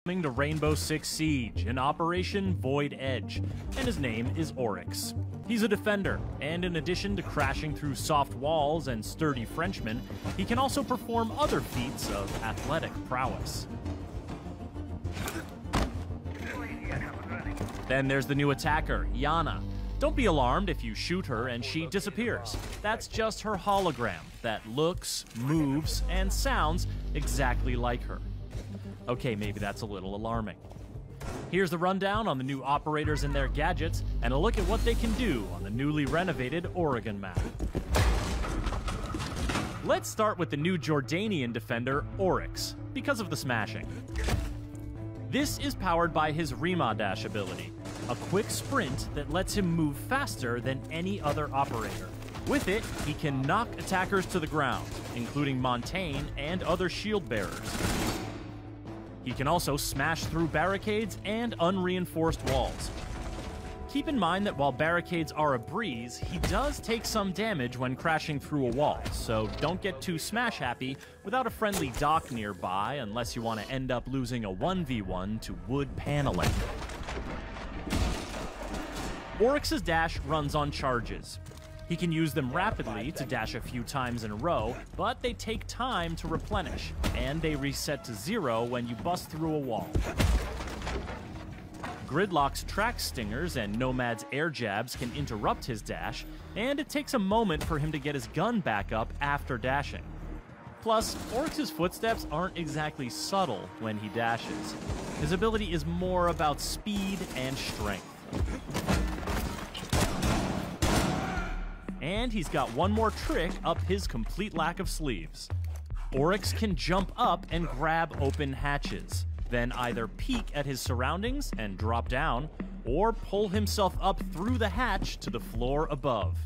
Coming to Rainbow Six Siege in Operation Void Edge, and his name is Oryx. He's a defender, and in addition to crashing through soft walls and sturdy Frenchmen, he can also perform other feats of athletic prowess. Then there's the new attacker, Lana. Don't be alarmed if you shoot her and she disappears. That's just her hologram that looks, moves, and sounds exactly like her. Okay, maybe that's a little alarming. Here's the rundown on the new operators and their gadgets, and a look at what they can do on the newly renovated Oregon map. Let's start with the new Jordanian defender, Oryx, because of the smashing. This is powered by his Rima Dash ability, a quick sprint that lets him move faster than any other operator. With it, he can knock attackers to the ground, including Montaigne and other shield bearers. He can also smash through barricades and unreinforced walls. Keep in mind that while barricades are a breeze, he does take some damage when crashing through a wall, so don't get too smash happy without a friendly dock nearby unless you want to end up losing a 1v1 to wood paneling. Oryx's dash runs on charges. He can use them rapidly to dash a few times in a row, but they take time to replenish, and they reset to 0 when you bust through a wall. Gridlock's track stingers and Nomad's air jabs can interrupt his dash, and it takes a moment for him to get his gun back up after dashing. Plus, Oryx's footsteps aren't exactly subtle when he dashes. His ability is more about speed and strength. And he's got one more trick up his complete lack of sleeves. Oryx can jump up and grab open hatches, then either peek at his surroundings and drop down, or pull himself up through the hatch to the floor above.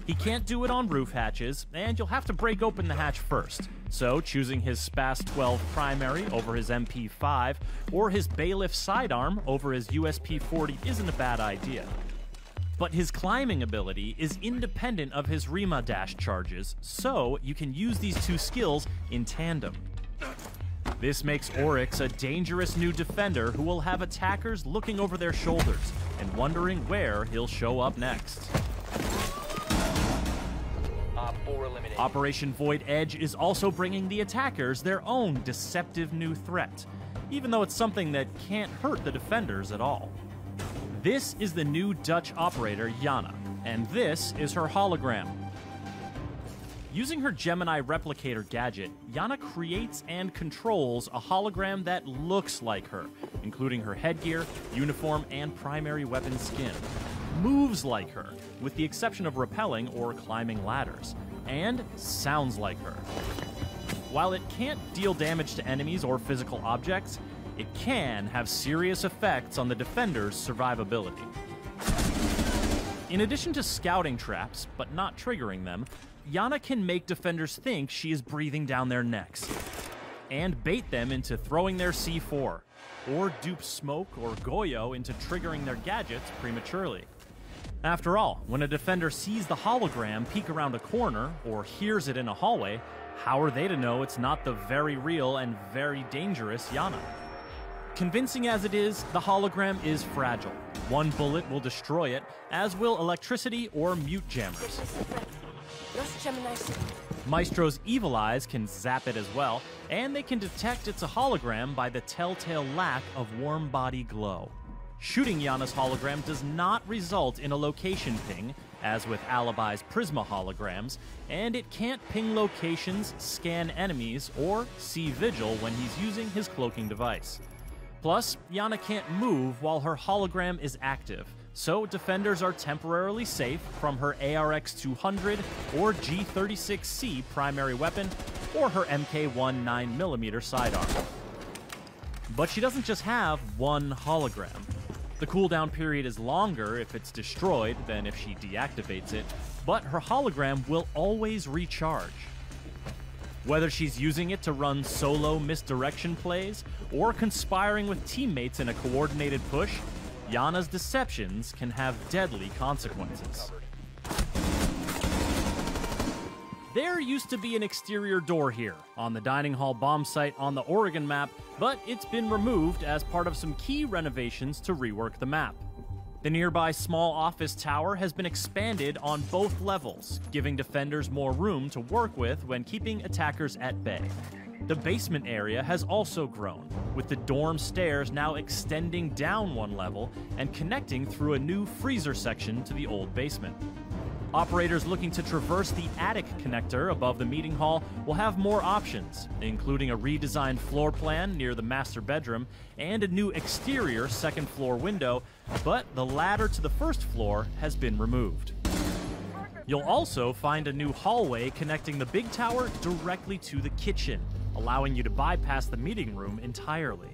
He can't do it on roof hatches, and you'll have to break open the hatch first, so choosing his Spas 12 primary over his MP5, or his Bailiff sidearm over his USP 40 isn't a bad idea. But his climbing ability is independent of his Rima dash charges, so you can use these two skills in tandem. This makes Oryx a dangerous new defender who will have attackers looking over their shoulders and wondering where he'll show up next. Operation Void Edge is also bringing the attackers their own deceptive new threat, even though it's something that can't hurt the defenders at all. This is the new Dutch operator, Lana, and this is her hologram. Using her Gemini replicator gadget, Lana creates and controls a hologram that looks like her, including her headgear, uniform, and primary weapon skin. Moves like her, with the exception of rappelling or climbing ladders, and sounds like her. While it can't deal damage to enemies or physical objects, it can have serious effects on the defender's survivability. In addition to scouting traps, but not triggering them, Lana can make defenders think she is breathing down their necks, and bait them into throwing their C4, or dupe Smoke or Goyo into triggering their gadgets prematurely. After all, when a defender sees the hologram peek around a corner, or hears it in a hallway, how are they to know it's not the very real and very dangerous Lana? Convincing as it is, the hologram is fragile. One bullet will destroy it, as will electricity or mute jammers. Maestro's evil eyes can zap it as well, and they can detect it's a hologram by the telltale lack of warm body glow. Shooting Lana's hologram does not result in a location ping, as with Alibi's Prisma holograms, and it can't ping locations, scan enemies, or see Vigil when he's using his cloaking device. Plus, Lana can't move while her hologram is active, so defenders are temporarily safe from her ARX 200 or G36C primary weapon, or her MK1 9mm sidearm. But she doesn't just have one hologram. The cooldown period is longer if it's destroyed than if she deactivates it, but her hologram will always recharge. Whether she's using it to run solo misdirection plays, or conspiring with teammates in a coordinated push, Lana's deceptions can have deadly consequences. There used to be an exterior door here, on the dining hall bomb site on the Oregon map, but it's been removed as part of some key renovations to rework the map. The nearby small office tower has been expanded on both levels, giving defenders more room to work with when keeping attackers at bay. The basement area has also grown, with the dorm stairs now extending down one level and connecting through a new freezer section to the old basement. Operators looking to traverse the attic connector above the meeting hall will have more options, including a redesigned floor plan near the master bedroom and a new exterior second floor window, but the ladder to the first floor has been removed. You'll also find a new hallway connecting the big tower directly to the kitchen, allowing you to bypass the meeting room entirely.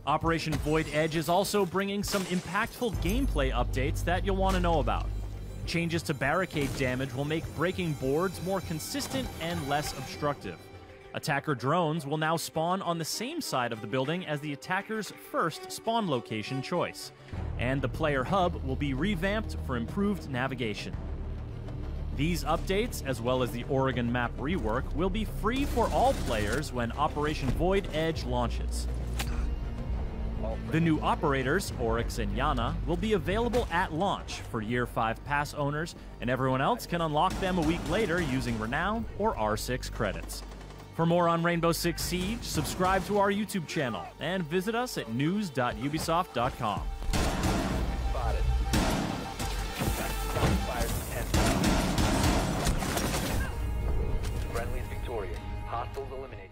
Operation Void Edge is also bringing some impactful gameplay updates that you'll want to know about. Changes to barricade damage will make breaking boards more consistent and less obstructive. Attacker drones will now spawn on the same side of the building as the attacker's first spawn location choice, and the player hub will be revamped for improved navigation. These updates, as well as the Oregon map rework, will be free for all players when Operation Void Edge launches. The new Operators, Oryx and Lana, will be available at launch for Year 5 pass owners, and everyone else can unlock them a week later using Renown or R6 credits. For more on Rainbow Six Siege, subscribe to our YouTube channel and visit us at news.ubisoft.com. Spotted. Friendly's victorious. Hostiles eliminated.